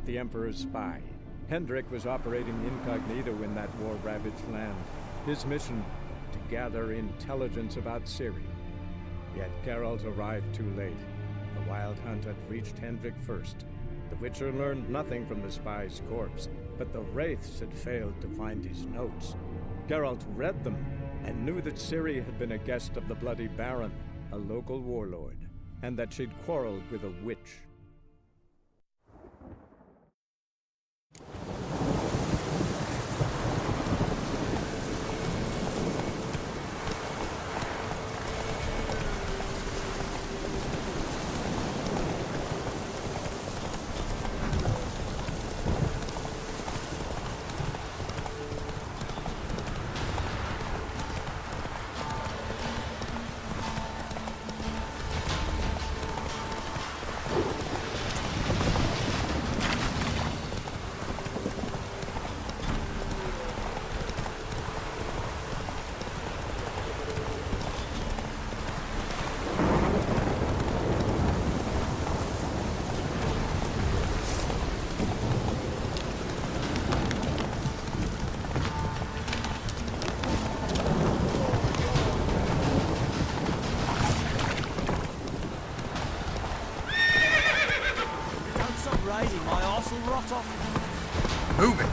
the Emperor's spy. Hendrik was operating incognito in that war-ravaged land. His mission, to gather intelligence about Ciri. Yet Geralt arrived too late. The Wild Hunt had reached Hendrik first. The Witcher learned nothing from the spy's corpse, but the Wraiths had failed to find his notes. Geralt read them and knew that Ciri had been a guest of the Bloody Baron, a local warlord, and that she'd quarreled with a witch. Move it!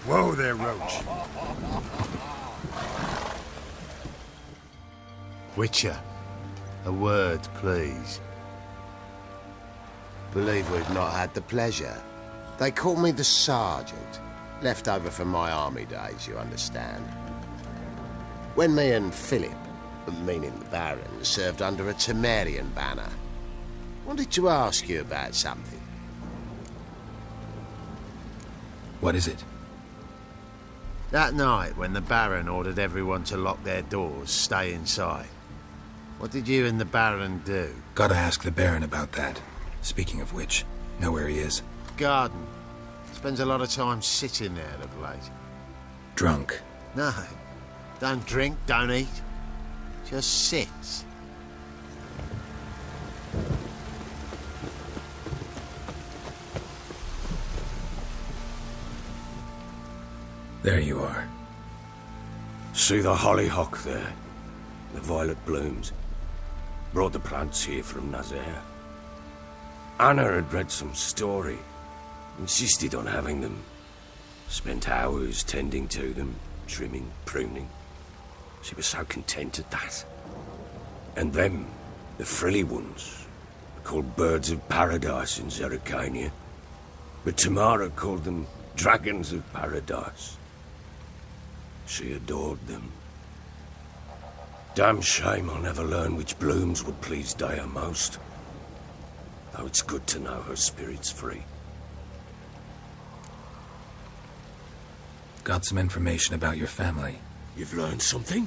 Whoa there, Roach. Witcher, a word, please. Believe we've not had the pleasure. They call me the Sergeant. Left over from my army days, you understand. When me and Philip, meaning the Baron, served under a Temerian banner. Wanted to ask you about something. What is it? That night, when the Baron ordered everyone to lock their doors, stay inside. What did you and the Baron do? Gotta ask the Baron about that. Speaking of which, know where he is? Garden. Spends a lot of time sitting there of late. Drunk. No. Don't drink, don't eat. Just sits. There you are. See the hollyhock there? The violet blooms. Brought the plants here from Nazaire. Anna had read some story. Insisted on having them. Spent hours tending to them, trimming, pruning. She was so content at that. And them, the frilly ones, called birds of paradise in Zerrikania. But Tamara called them dragons of paradise. She adored them. Damn shame I'll never learn which blooms would please Dea most. Though it's good to know her spirit's free. Got some information about your family. You've learned something?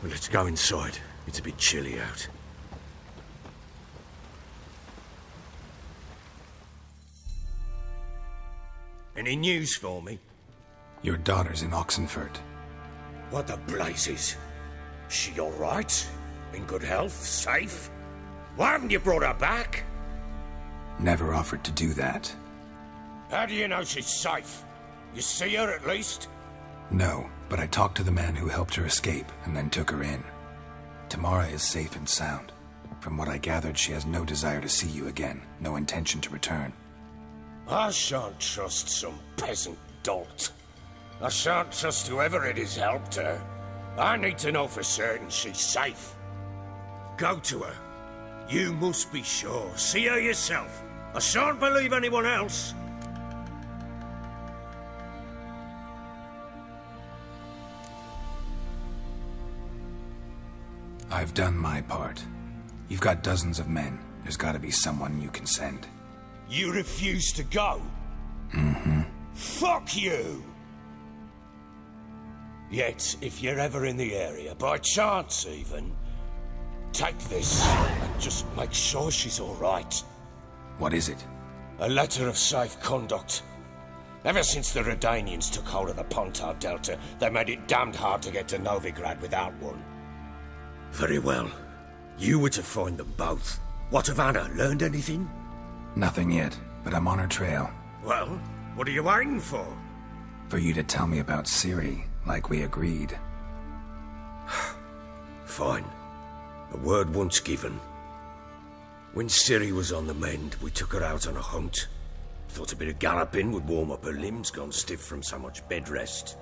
Well, let's go inside. It's a bit chilly out. Any news for me? Your daughter's in Oxenfurt. What the blazes? She all right? In good health? Safe? Why haven't you brought her back? Never offered to do that. How do you know she's safe? You see her at least? No, but I talked to the man who helped her escape and then took her in. Tamara is safe and sound. From what I gathered, she has no desire to see you again, no intention to return. I shan't trust some peasant dolt. I shan't trust whoever it is helped her. I need to know for certain she's safe. Go to her. You must be sure. See her yourself. I shan't believe anyone else. I've done my part. You've got dozens of men. There's gotta be someone you can send. You refuse to go? Fuck you! Yet, if you're ever in the area, by chance even, take this and just make sure she's all right. What is it? A letter of safe conduct. Ever since the Redanians took hold of the Pontar Delta, they made it damned hard to get to Novigrad without one. Very well. You were to find them both. What of Anna? Learned anything? Nothing yet, but I'm on her trail. Well, what are you waiting for? For you to tell me about Ciri, like we agreed. Fine. A word once given. When Ciri was on the mend, we took her out on a hunt. Thought a bit of galloping would warm up her limbs, gone stiff from so much bed rest.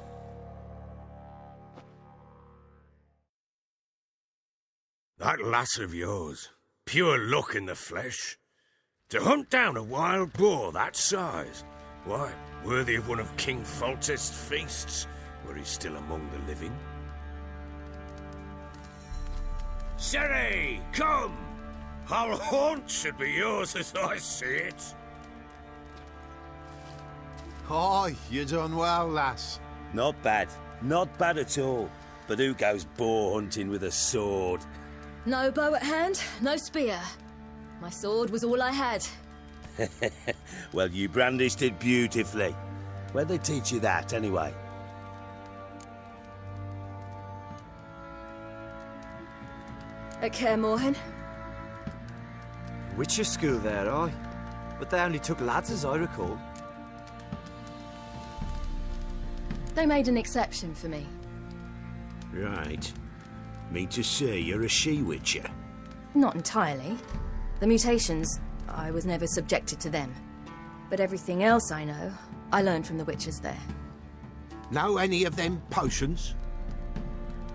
That lass of yours, pure luck in the flesh. To hunt down a wild boar that size, why, worthy of one of King Foltest's feasts, were he still among the living. Ciri, come! Whole haunt should be yours as I see it. Aye, you done well, lass. Not bad. Not bad at all. But who goes boar hunting with a sword? No bow at hand, no spear. My sword was all I had. Well, you brandished it beautifully. Where'd they teach you that, anyway? At Kaer Morhen. Witcher school there, aye. But they only took lads, as I recall. They made an exception for me. Right. Mean to say you're a she-witcher? Not entirely. The mutations, I was never subjected to them. But everything else I know, I learned from the witches there. Know any of them potions?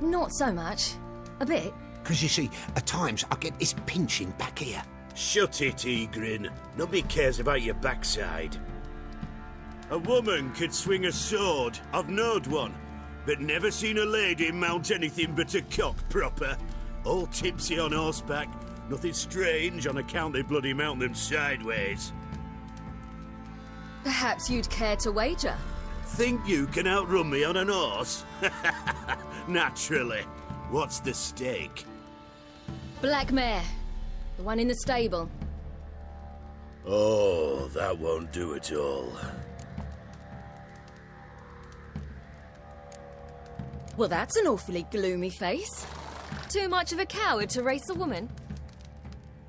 Not so much. A bit. Because you see, at times I get this pinching back here. Shut it, Egrin. Nobody cares about your backside. A woman could swing a sword. I've knowed one. But never seen a lady mount anything but a cock proper. All tipsy on horseback. Nothing strange on account they bloody mount them sideways. Perhaps you'd care to wager? Think you can outrun me on an horse? Naturally. What's the stake? Black mare. The one in the stable. Oh, that won't do at all. Well, that's an awfully gloomy face. Too much of a coward to race a woman?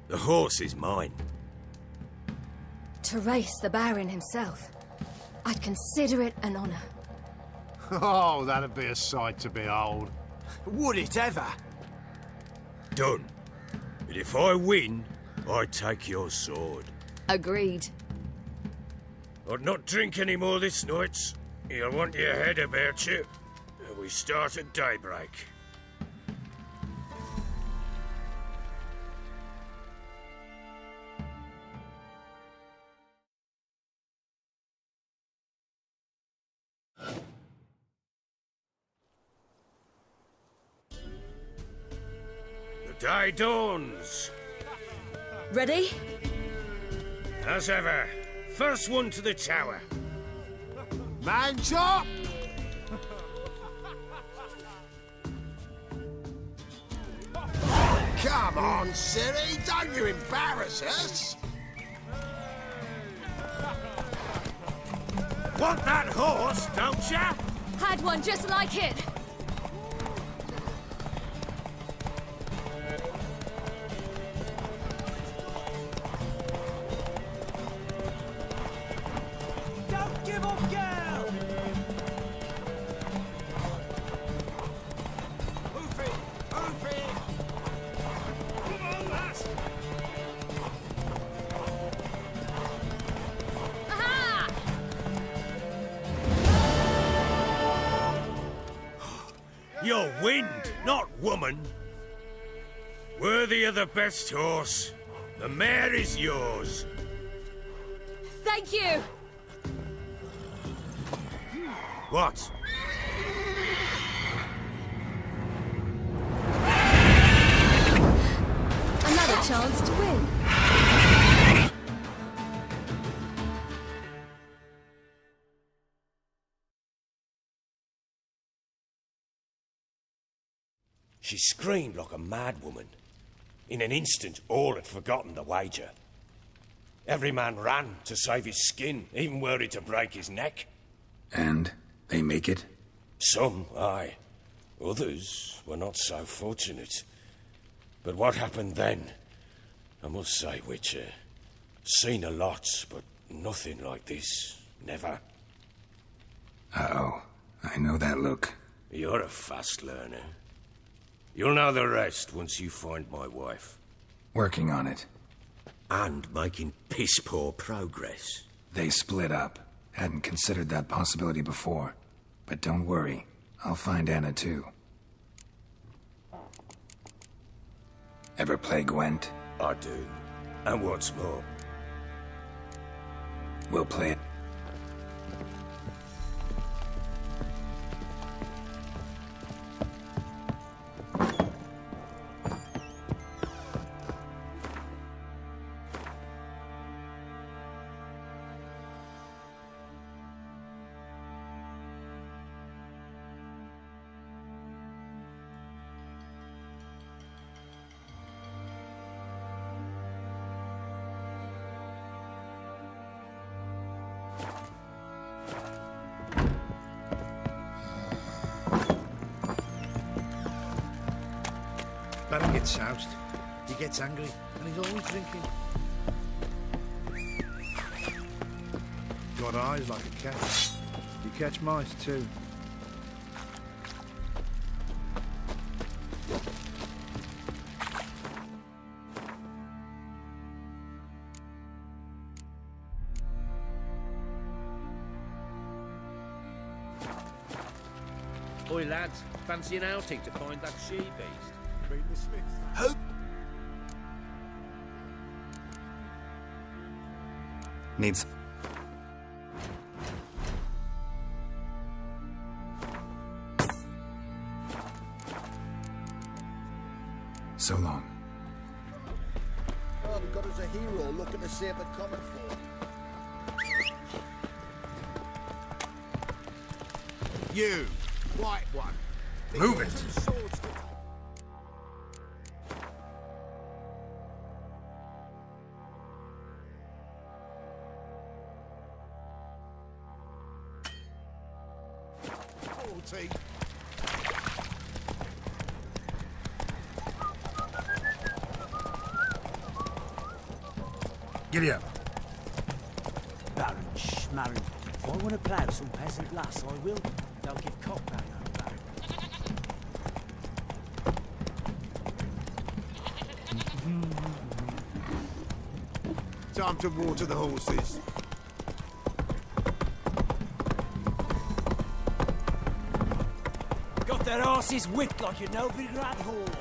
The horse is mine. To race the Baron himself. I'd consider it an honor. Oh, that'd be a sight to behold. Would it ever? Done. But if I win, I take your sword. Agreed. I'd not drink any more this night. You'll want your head about you. We start at daybreak. The day dawns. Ready? As ever, first one to the tower. Man chop! Come on, Ciri, don't you embarrass us! Want that horse, don't ya? Had one just like it. Don't give up, girl! Hoof it! Hoof it! Come on, lass! Aha! You're wind, not woman. Worthy of the best horse. The mare is yours. Thank you! What? Another chance to win. She screamed like a mad woman. In an instant, all had forgotten the wager. Every man ran to save his skin, even were it to break his neck. And they make it? Some, aye. Others were not so fortunate. But what happened then? I must say, Witcher, seen a lot, but nothing like this. Never. Uh-oh. I know that look. You're a fast learner. You'll know the rest once you find my wife. Working on it. And making piss-poor progress. They split up. Hadn't considered that possibility before. But don't worry. I'll find Anna too. Ever play Gwent? I do. And what's more? We'll play it. Baron gets soused. He gets angry, and he's always drinking. Got eyes like a cat. You catch mice too. Oi lads, fancy an outing to find that she-beast? Needs... So long. Oh, we got us a hero looking to save the common folk. You, white one. Move it! Cruelty. Giddy up. Baron Schmarren. If I want to plough some peasant lass, I will. They'll give cock round that baron. Time to water the horses. Got their asses whipped like a Novigrad whore.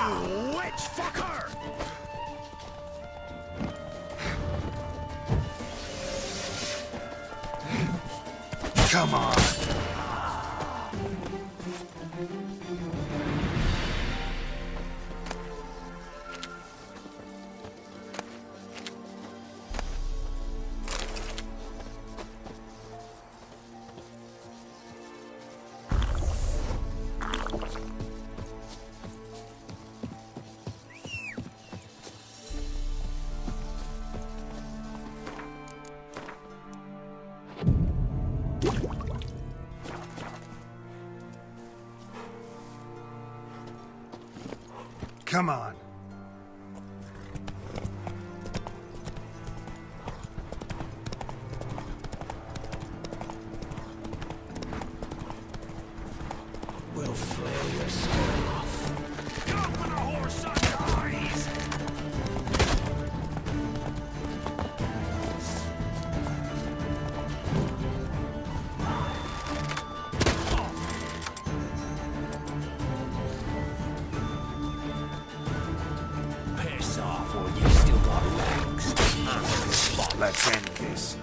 Witch fucker! Come on! Come on. We'll flare your skull off. Go for the horse on your eyes! Piss off, or you still got legs. Let's end this.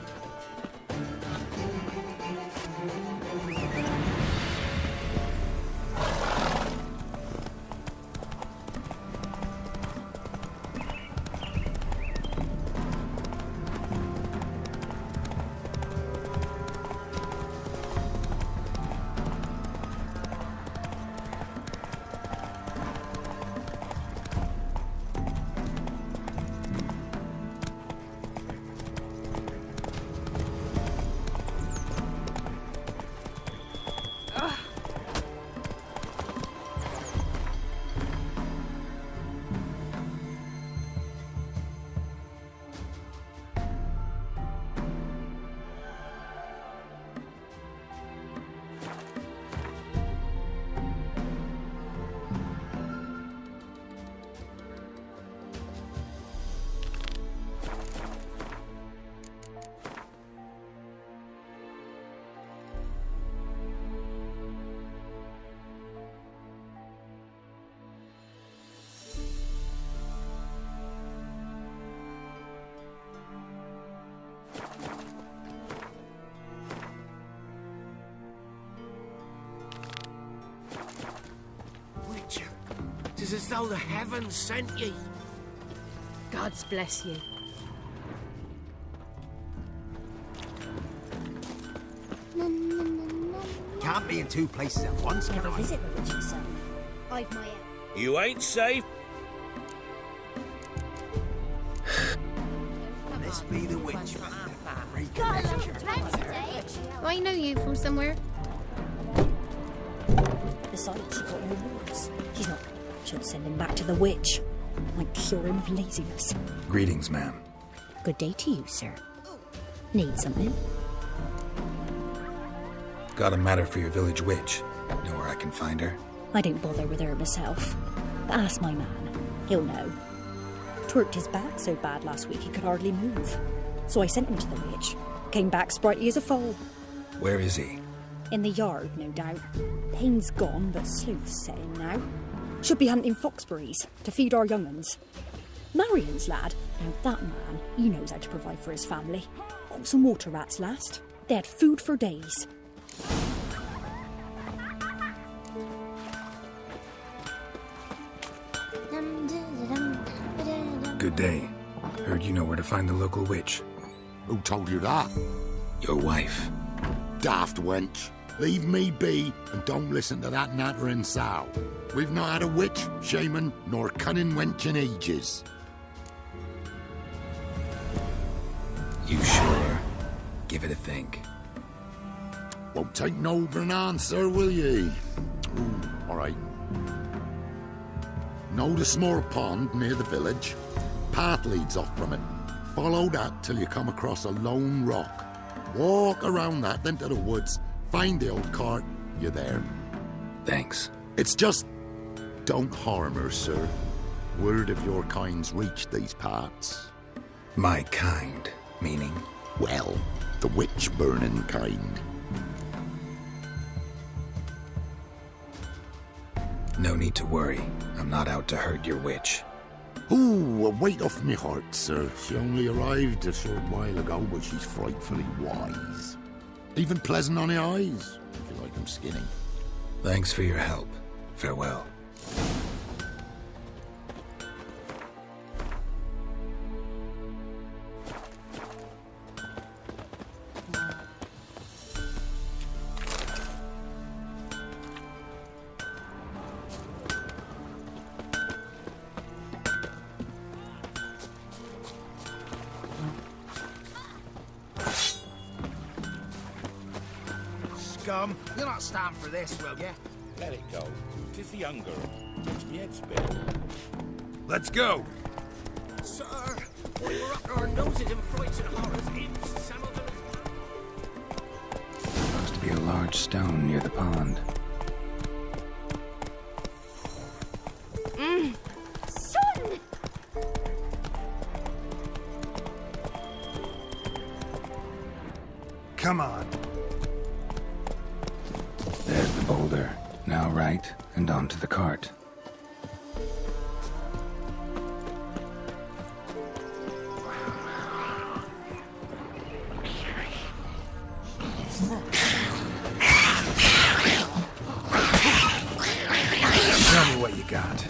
Witcher, 'tis as though the heavens sent ye. God's bless you. Can't be in two places at once, can Never I? visit the witch yourself. I've my own. You ain't safe. This be the witch. I know you from somewhere. Besides, she's got no wards. She's not. Should send him back to the witch. Might cure him of laziness. Greetings, ma'am. Good day to you, sir. Need something? Got a matter for your village witch. Know where I can find her? I don't bother with her myself. But ask my man. He'll know. Twerked his back so bad last week he could hardly move. So I sent him to the witch. Came back sprightly as a foal. Where is he? In the yard, no doubt. Pain's gone, but sleuth's set in now. Should be hunting foxberries to feed our young uns. Marion's lad. Now that man, he knows how to provide for his family. Got some water rats last. They had food for days. Good day. Heard you know where to find the local witch. Who told you that? Your wife. Daft wench. Leave me be and don't listen to that nattering sow. We've not had a witch, shaman, nor cunning wench in ages. You sure? Give it a think. Won't take no for an answer, will ye? All right. Know the small pond near the village? Path leads off from it. Follow that till you come across a lone rock. Walk around that, then to the woods. Find the old cart. You're there. Thanks. It's just... don't harm her, sir. Word of your kind's reached these parts. My kind, meaning? Well, the witch-burning kind. No need to worry. I'm not out to hurt your witch. Ooh, a weight off me heart, sir. She only arrived a short while ago, but she's frightfully wise. Even pleasant on the eyes, if you like 'em skinning. Thanks for your help. Farewell. Scum, you'll not stand for this, will ya? Let it go. 'Tis the hunger. Makes me head spin. Let's go! Sir, we were up our noses in frights and horrors. Imps, some of them... Supposed to be a large stone near the pond. Son! Come on. There's the boulder. Now right, and onto the cart. Tell me what you got.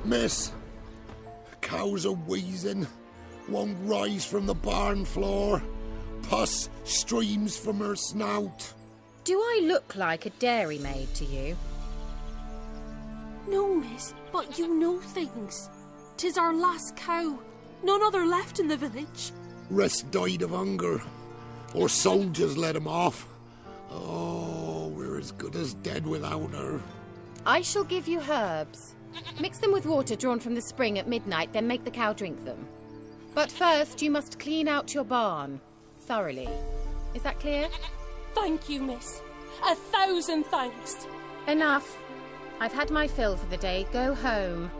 Miss, cows are wheezing, won't rise from the barn floor, pus streams from her snout. Do I look like a dairymaid to you? No, miss, but you know things. 'Tis our last cow. None other left in the village. Rest died of hunger, or soldiers let him off. Oh, we're as good as dead without her. I shall give you herbs. Mix them with water drawn from the spring at midnight, then make the cow drink them. But first, you must clean out your barn. Thoroughly. Is that clear? Thank you, miss. 1,000 thanks. Enough. I've had my fill for the day. Go home.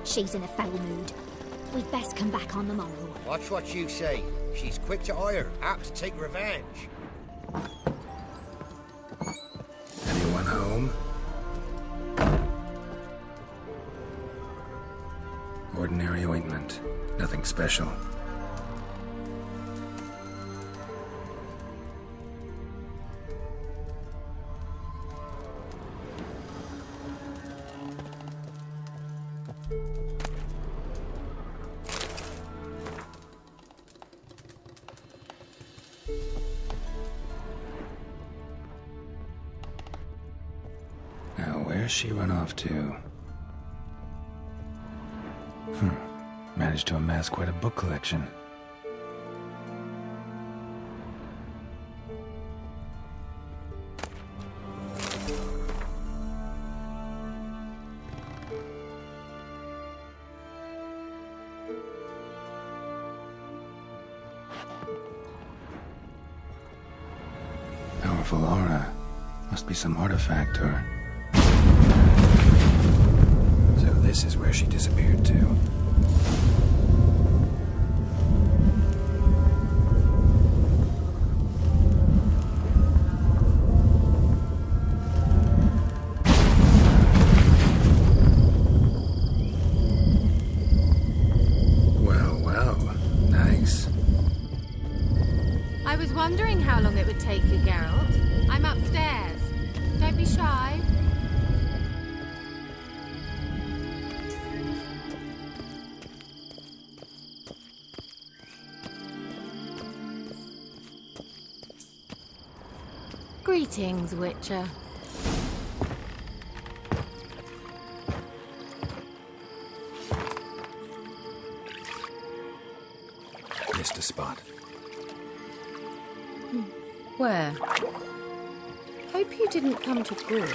She's in a foul mood. We'd best come back on the morrow. Watch what you say. She's quick to ire, apt to take revenge. Anyone home? Ordinary ointment. Nothing special. Where's she run off to? Managed to amass quite a book collection. Powerful aura. Must be some artifact or... So this is where she disappeared to. I was wondering how long it would take you, Geralt. I'm upstairs. Don't be shy. Greetings, Witcher. Missed a spot. Where? Hope you didn't come to Gore.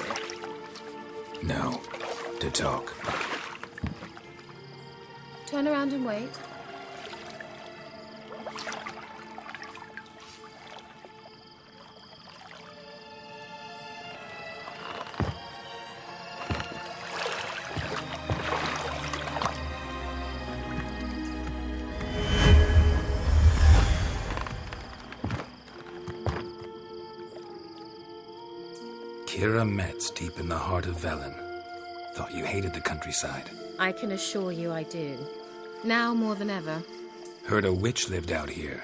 No, to talk. Turn around and wait. Keira Metz, deep in the heart of Velen. Thought you hated the countryside. I can assure you I do. Now more than ever. Heard a witch lived out here.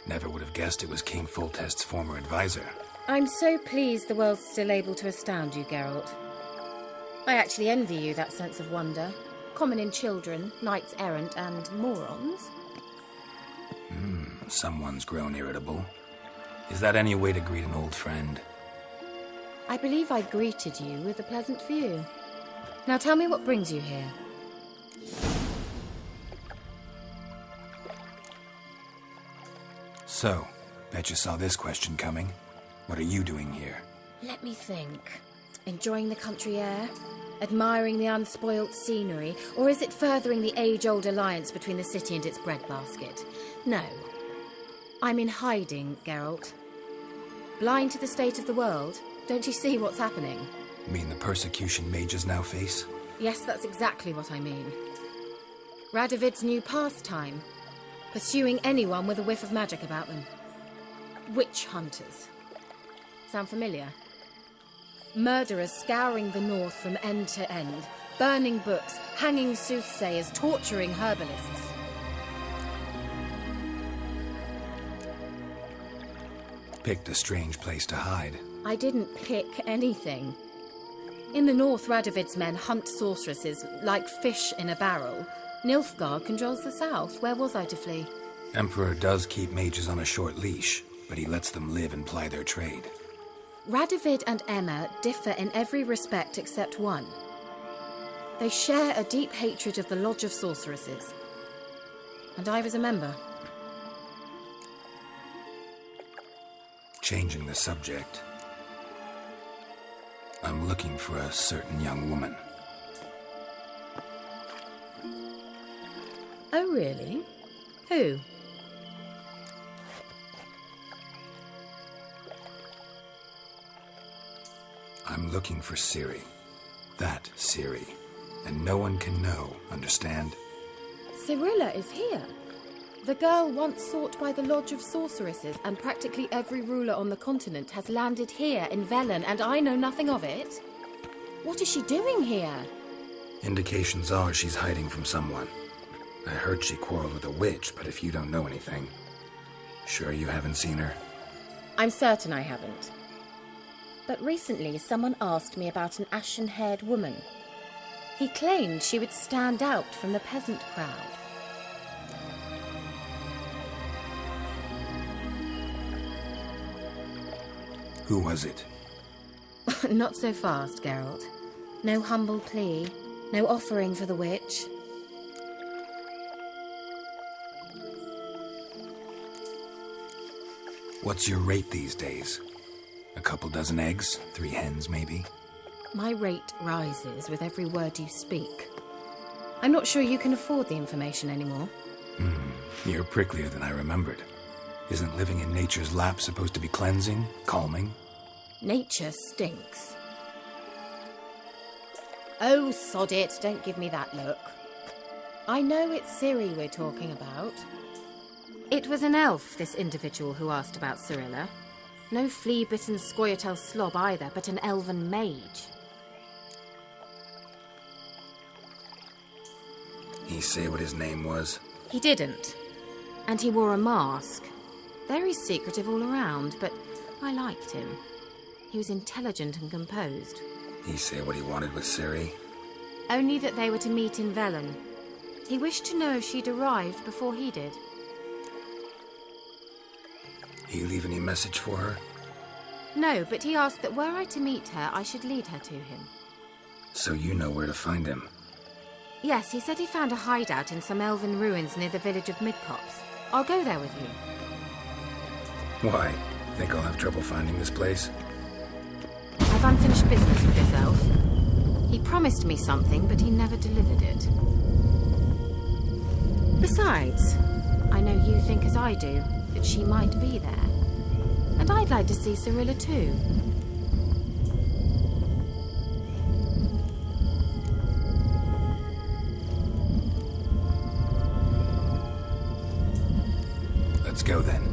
Never would have guessed it was King Foltest's former advisor. I'm so pleased the world's still able to astound you, Geralt. I actually envy you that sense of wonder. Common in children, knights errant, and morons. Someone's grown irritable. Is that any way to greet an old friend? I believe I greeted you with a pleasant view. Now tell me what brings you here. So, bet you saw this question coming. What are you doing here? Let me think. Enjoying the country air? Admiring the unspoilt scenery? Or is it furthering the age-old alliance between the city and its breadbasket? No. I'm in hiding, Geralt. Blind to the state of the world? Don't you see what's happening? Mean the persecution mages now face? Yes, that's exactly what I mean. Radovid's new pastime. Pursuing anyone with a whiff of magic about them. Witch hunters. Sound familiar? Murderers scouring the north from end to end. Burning books, hanging soothsayers, torturing herbalists. Picked a strange place to hide. I didn't pick anything. In the north, Radovid's men hunt sorceresses like fish in a barrel. Nilfgaard controls the south. Where was I to flee? Emperor does keep mages on a short leash, but he lets them live and ply their trade. Radovid and Emma differ in every respect except one. They share a deep hatred of the Lodge of Sorceresses. And I was a member. Changing the subject. I'm looking for a certain young woman. Oh, really? Who? I'm looking for Ciri. That Ciri. And no one can know, understand? Cirilla is here. The girl once sought by the Lodge of Sorceresses, and practically every ruler on the continent has landed here in Velen, and I know nothing of it. What is she doing here? Indications are she's hiding from someone. I heard she quarreled with a witch, but if you don't know anything... Sure you haven't seen her? I'm certain I haven't. But recently someone asked me about an ashen-haired woman. He claimed she would stand out from the peasant crowd. Who was it? Not so fast, Geralt. No humble plea, no offering for the witch. What's your rate these days? A couple dozen eggs? 3 hens, maybe? My rate rises with every word you speak. I'm not sure you can afford the information anymore. You're pricklier than I remembered. Isn't living in nature's lap supposed to be cleansing, calming? Nature stinks. Oh, sod it, don't give me that look. I know it's Ciri we're talking about. It was an elf, this individual who asked about Cirilla. No flea-bitten Scoia'tael slob either, but an elven mage. He say what his name was? He didn't. And he wore a mask. Very secretive all around, but I liked him. He was intelligent and composed. He say what he wanted with Ciri? Only that they were to meet in Velen. He wished to know if she'd arrived before he did. He leave any message for her? No, but he asked that were I to meet her, I should lead her to him. So you know where to find him? Yes, he said he found a hideout in some elven ruins near the village of Midcopse. I'll go there with you. Why? Think I'll have trouble finding this place? I've unfinished business with this elf. He promised me something, but he never delivered it. Besides, I know you think as I do, that she might be there. And I'd like to see Cirilla too. Let's go then.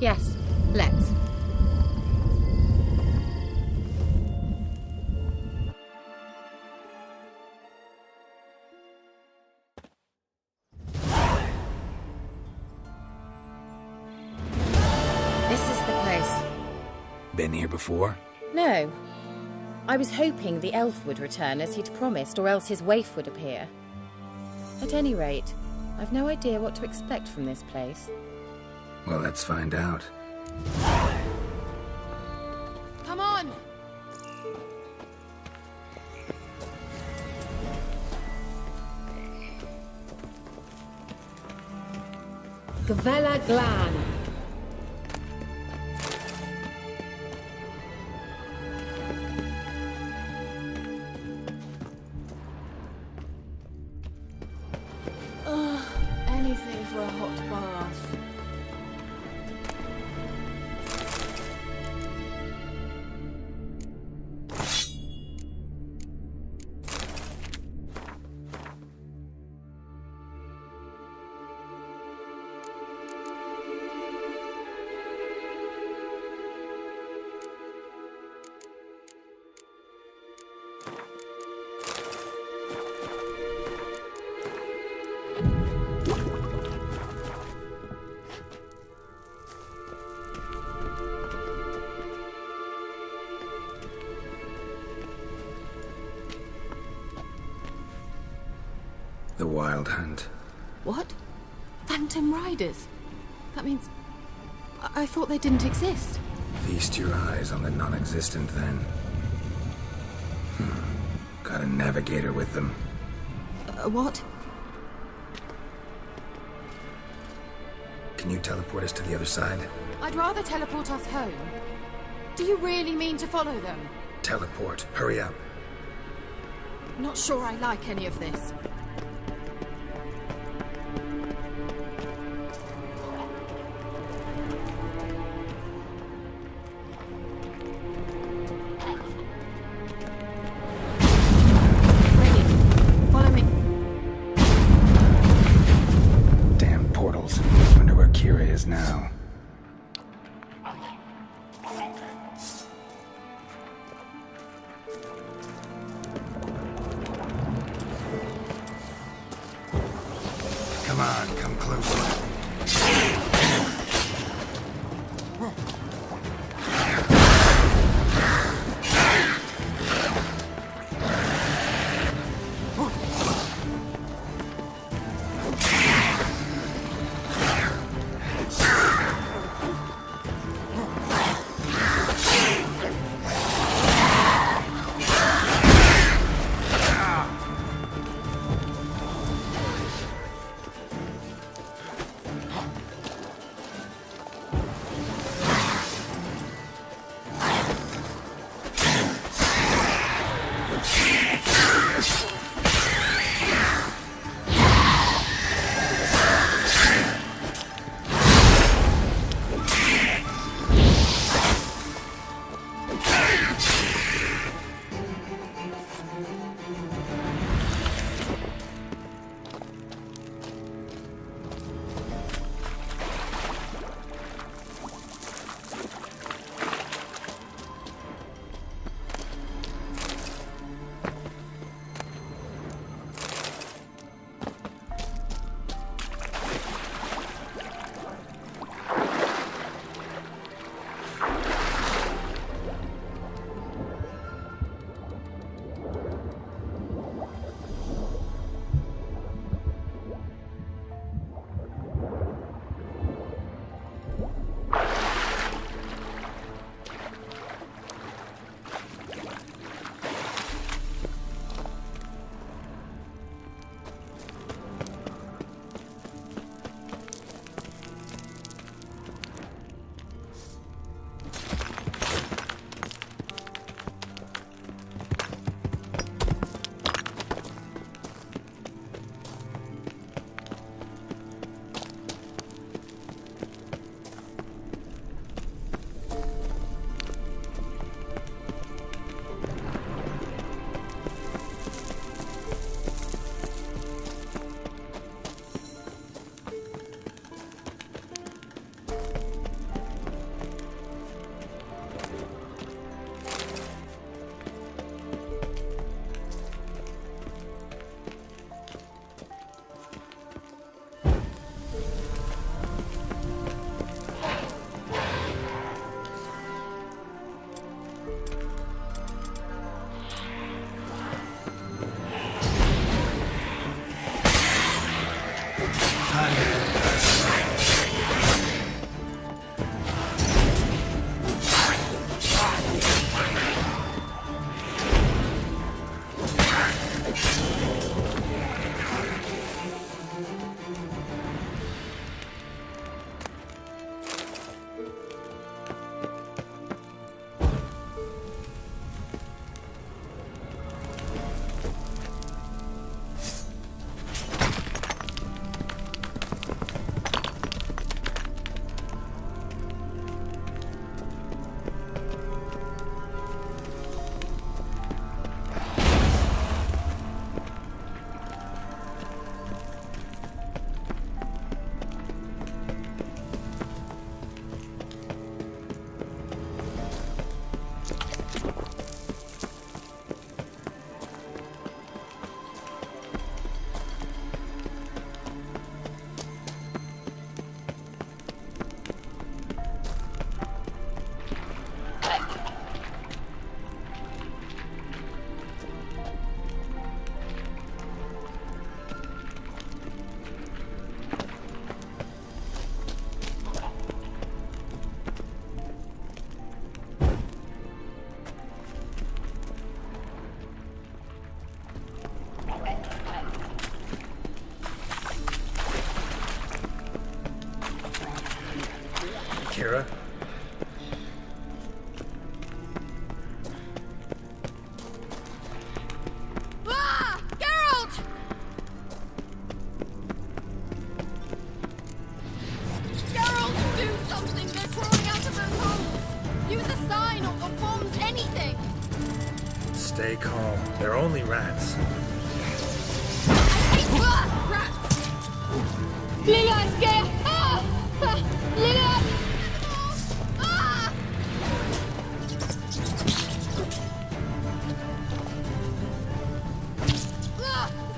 Yes, let's. Been here before? No. I was hoping the elf would return as he'd promised, or else his waif would appear. At any rate, I've no idea what to expect from this place. Well, let's find out. Come on! Gavella Glan. Anything for a hot bath. The Wild Hunt. What? Phantom Riders? That means... I thought they didn't exist. Feast your eyes on the non-existent, then. Got a navigator with them. What? Can you teleport us to the other side? I'd rather teleport us home. Do you really mean to follow them? Teleport. Hurry up. Not sure I like any of this. Now. Come on, come closer. Keira? Ah! Geralt! Geralt, do something! They're crawling out of those holes! Use a sign or bombs, anything! Stay calm. They're only rats. Rats! Lila, scare! Ah! Lila! Ah!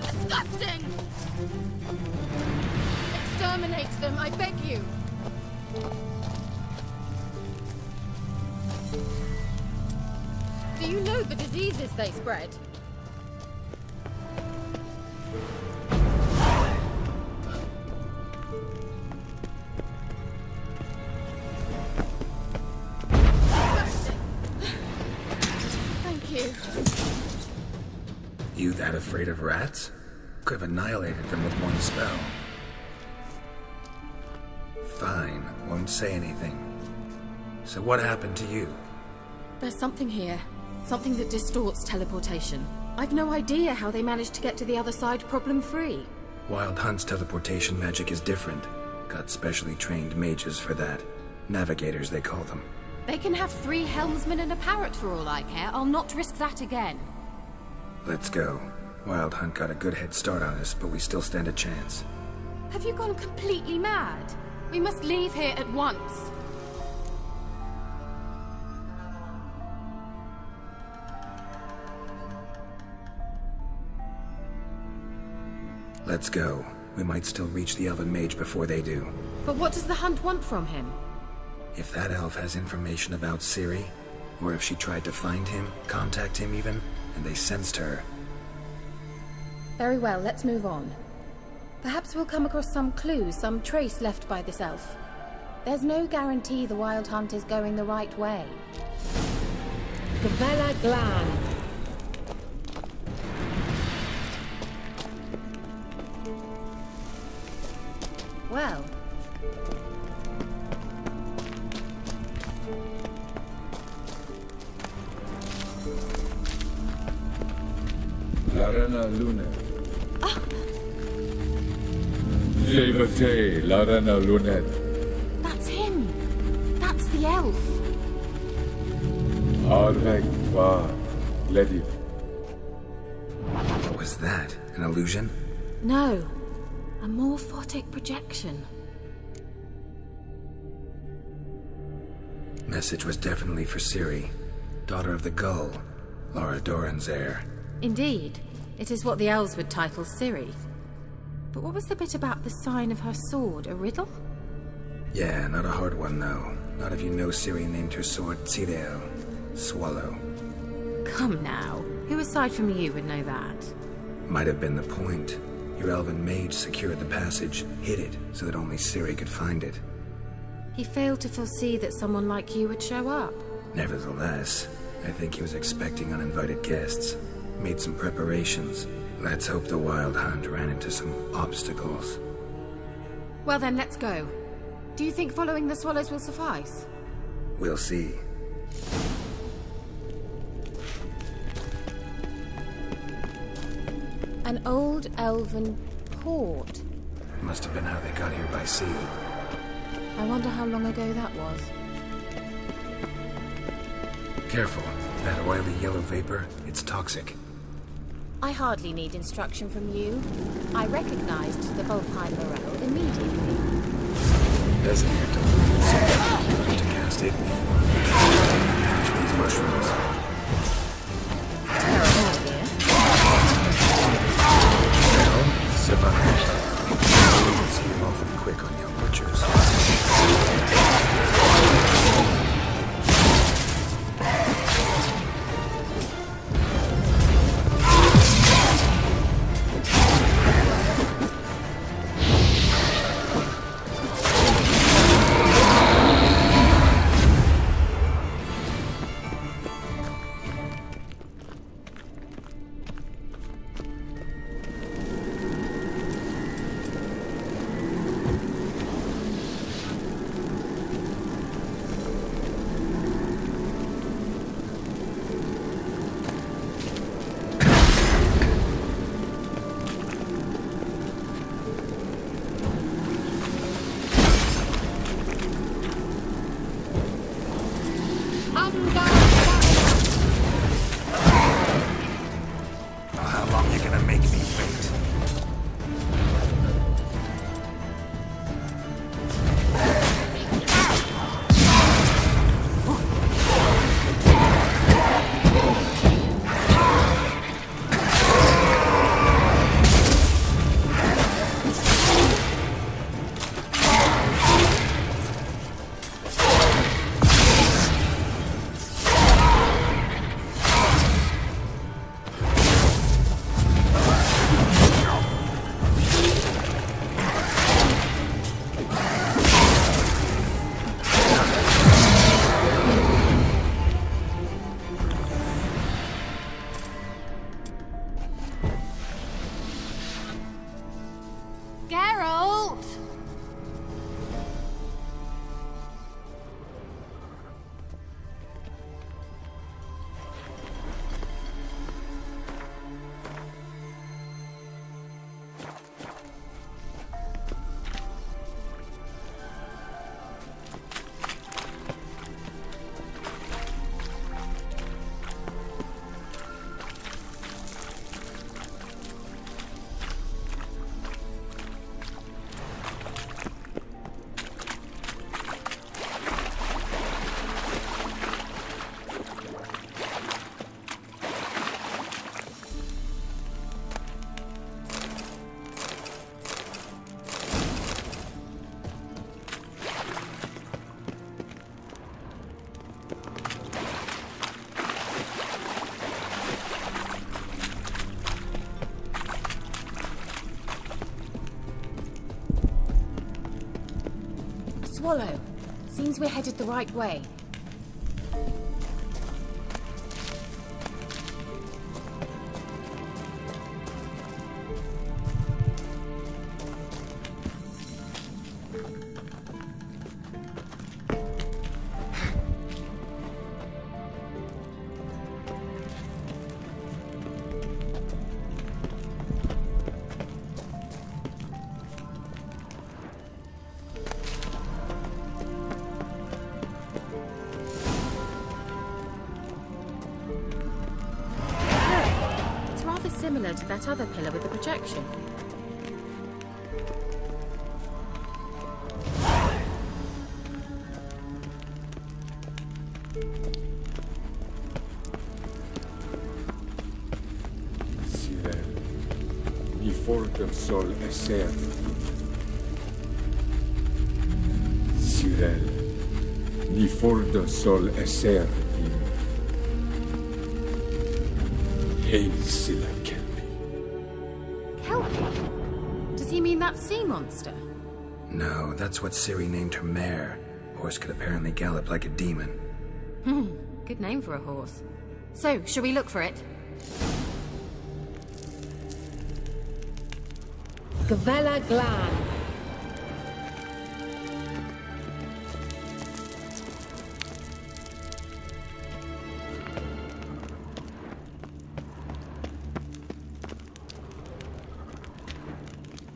Disgusting! Exterminate them, I beg you! Do you know the diseases they spread? Thank you. You that afraid of rats? Could have annihilated them with one spell. Fine, won't say anything. So what happened to you? There's something here. Something that distorts teleportation. I've no idea how they managed to get to the other side problem-free. Wild Hunt's teleportation magic is different. Got specially trained mages for that. Navigators, they call them. They can have 3 helmsmen and a parrot for all I care. I'll not risk that again. Let's go. Wild Hunt got a good head start on us, but we still stand a chance. Have you gone completely mad? We must leave here at once. Let's go. We might still reach the Elven Mage before they do. But what does the Hunt want from him? If that elf has information about Ciri, or if she tried to find him, contact him even, and they sensed her. Very well, let's move on. Perhaps we'll come across some clues, some trace left by this elf. There's no guarantee the Wild Hunt is going the right way. Gavella Glan. Well. Larena Lune. Levate, Larena Lunet. That's him. That's the elf. Arvek va Ledith. What was that? An illusion? No. A morphotic projection. Message was definitely for Ciri, daughter of the Gull, Lara Doran's heir. Indeed. It is what the elves would title Ciri. But what was the bit about the sign of her sword? A riddle? Yeah, not a hard one, though. Not if you know Ciri named her sword Tirel, swallow. Come now. Who aside from you would know that? Might have been the point. Your elven mage secured the passage, hid it, so that only Ciri could find it. He failed to foresee that someone like you would show up. Nevertheless, I think he was expecting uninvited guests. Made some preparations. Let's hope the Wild Hunt ran into some obstacles. Well then, let's go. Do you think following the swallows will suffice? We'll see. An old elven port. Must have been how they got here by sea. I wonder how long ago that was. Careful. That oily yellow vapor, it's toxic. I hardly need instruction from you. I recognized the Volpine Morel immediately. Doesn't have to leave it to cast it. Catch these mushrooms. Terrible idea. Well, survive. Seem awfully quick on young butchers. Geralt! Swallow. Seems we're headed the right way. Similar to that other pillar with the projection. Ciri, ni forte sol esser. Ciri, ni forte sol esser. Hail Silla Kelpie. Kelpie? that sea monster? No, that's what Ciri named her mare. Horse could apparently gallop like a demon. Good name for a horse. So, shall we look for it? Gavella Glan.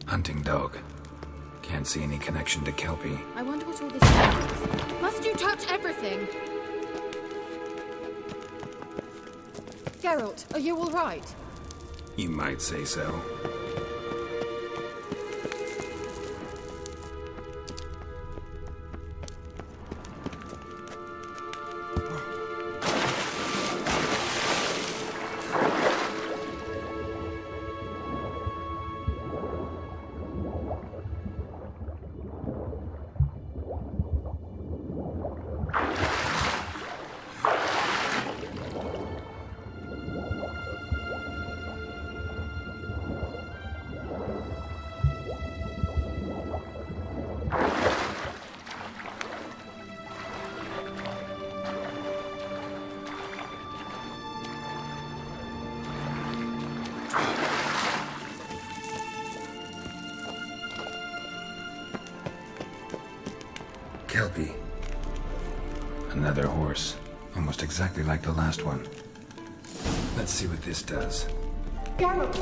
Hunting dog. Can't see any connection to Kelpie. I wonder what all this means. Must you touch everything? Geralt, are you all right? You might say so. Kelpie. Another horse. Almost exactly like the last one. Let's see what this does. Geralt, I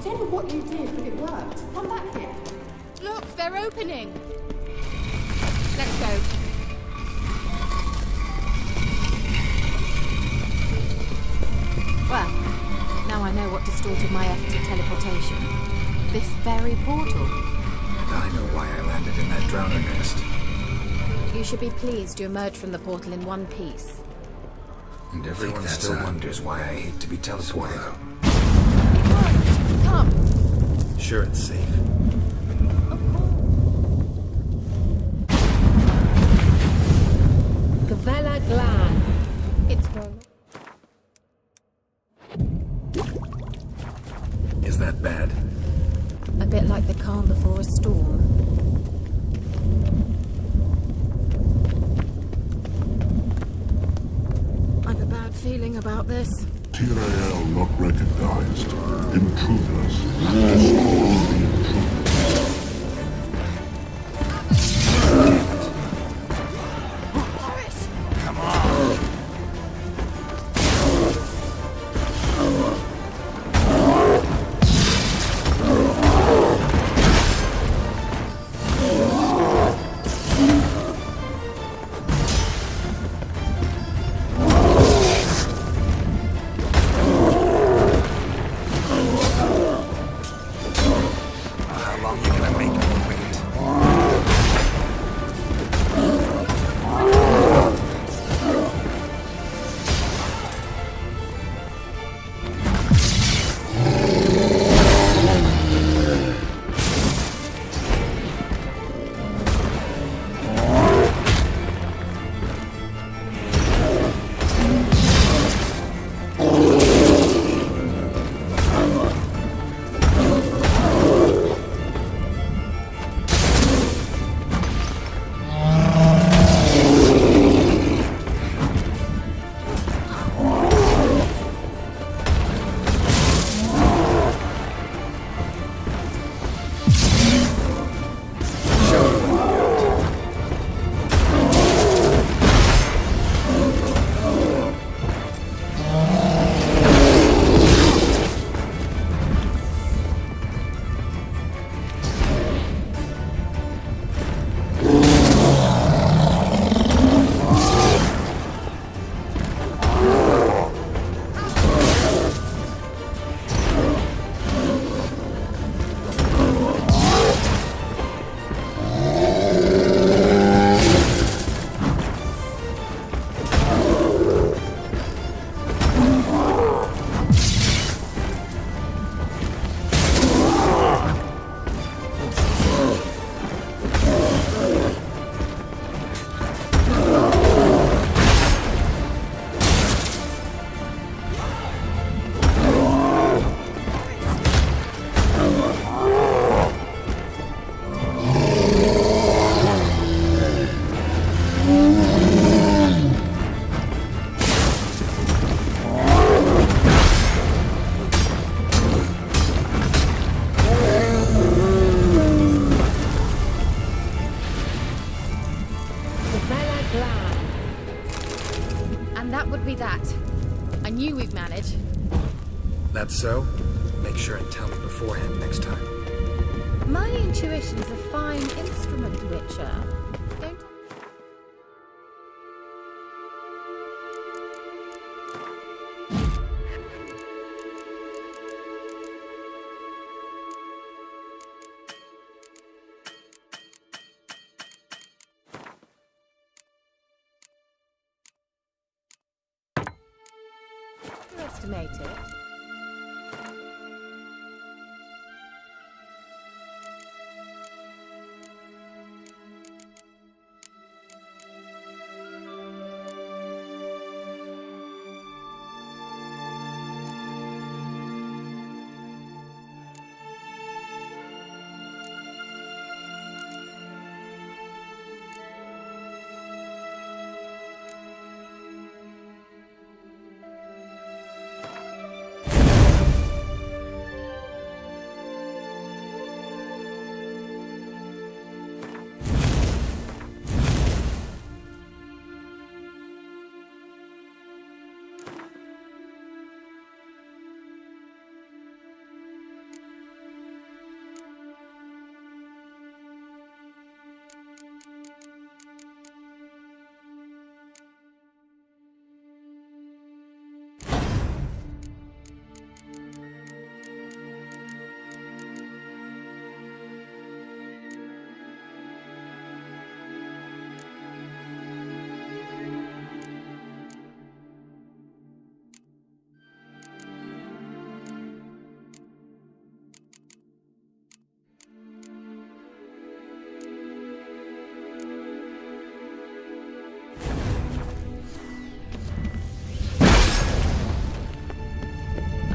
don't know what you did, but it worked. Come back here. Look, they're opening. Let's go. Well, now I know what distorted my effort at teleportation. This very portal. And I know why I landed in that drowner nest. You should be pleased you emerged from the portal in one piece. And everyone still wonders why I hate to be teleported. Come. Sure, it's safe. Gavella Glan. It's grown. Is that bad? A bit like the calm before a storm. I've a bad feeling about this. Tyrael not recognized. Intruders. Destroy the intruders. Come on. that. I knew we'd manage. That's so? Make sure and tell me beforehand next time. My intuition's a fine instrument, Witcher. Don't... Underestimate it.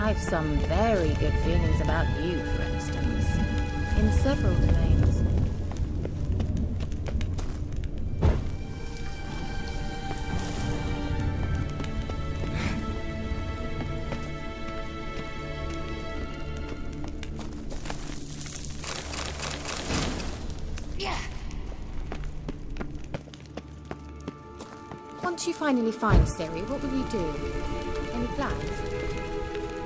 I've some very good feelings about you, for instance, in several domains. Once you finally find Ciri, what will you do? Any plans?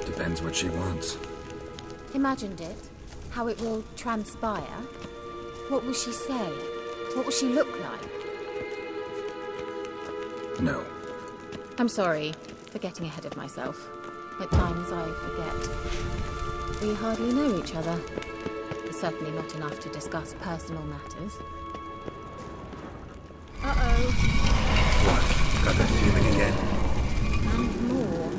Depends what she wants. Imagined it? How it will transpire? What will she say? What will she look like? No. I'm sorry for getting ahead of myself. At times I forget. We hardly know each other. Certainly not enough to discuss personal matters. Uh-oh. What? Got that feeling again? And more.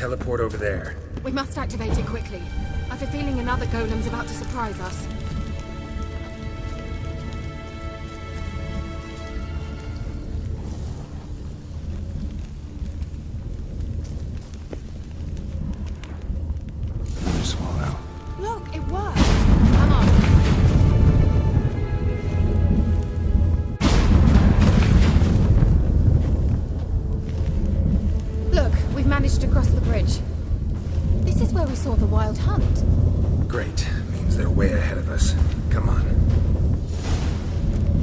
teleport over there. We must activate it quickly. I've a feeling another golem's about to surprise us. Swallow. Look, it worked. Come on. Look, we've managed to cross the bridge. This is where we saw the wild hunt. Great. Means they're way ahead of us. Come on.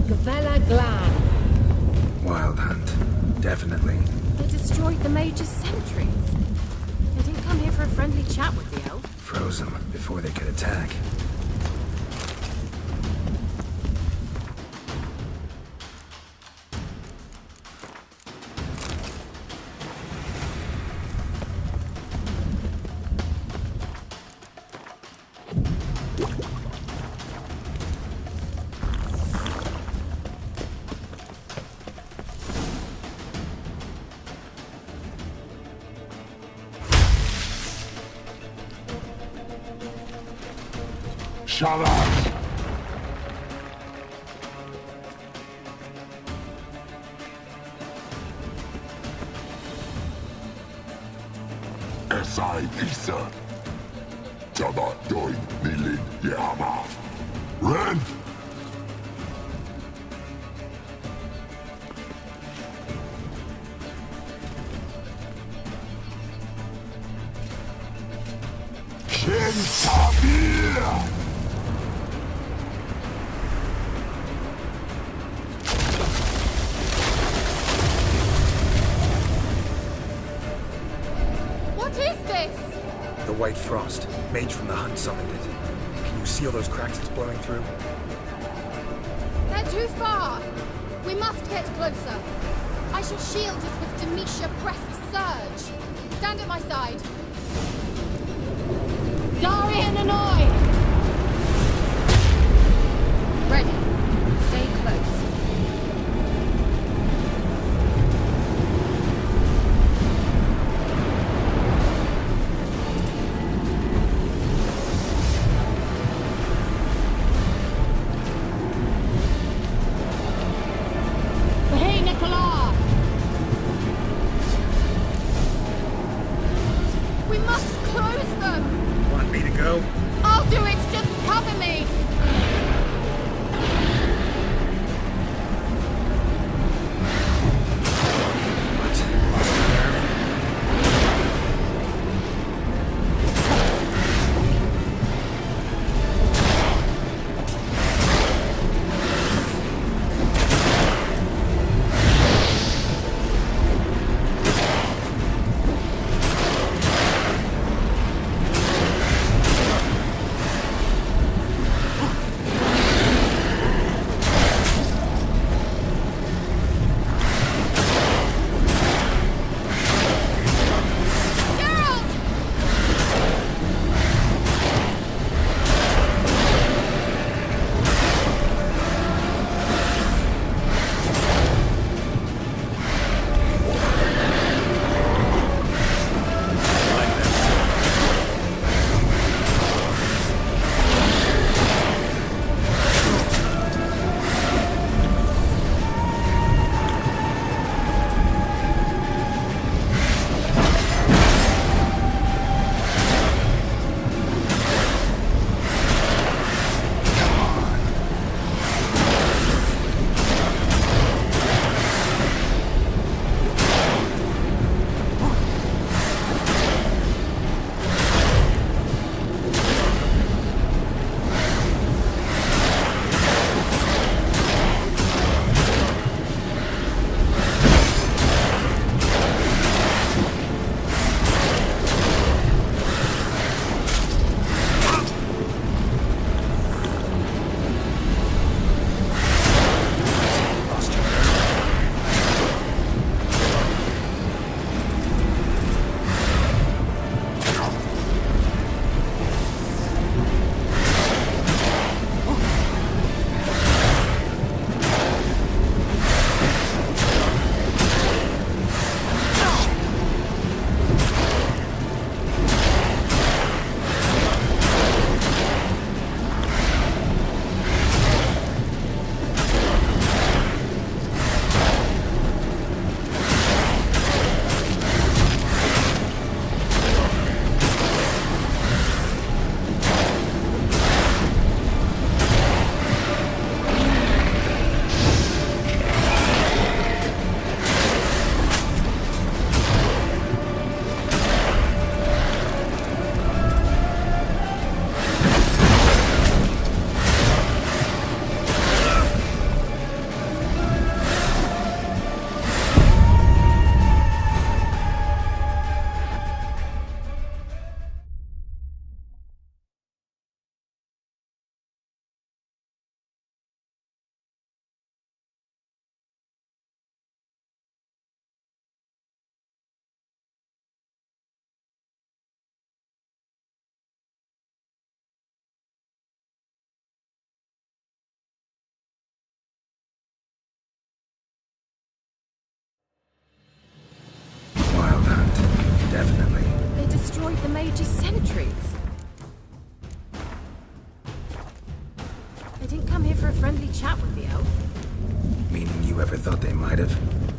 Gavella Glan. Wild hunt. Definitely. They destroyed the Mage's sentries. They didn't come here for a friendly chat with the elf. Froze them before they could attack. Shut up! Esai Isa. Jabba doin nilin yama. Ren! Shin Tabir! The white frost. Mage from the hunt summoned it. Can you see all those cracks it's blowing through? They're too far. We must get closer. I shall shield us with Demetia Pressed Surge. Stand at my side. Darian Annoy! Ready. Stay close. Want me to go? I'll do ages centuries. They didn't come here for a friendly chat with the elf. Meaning you ever thought they might have?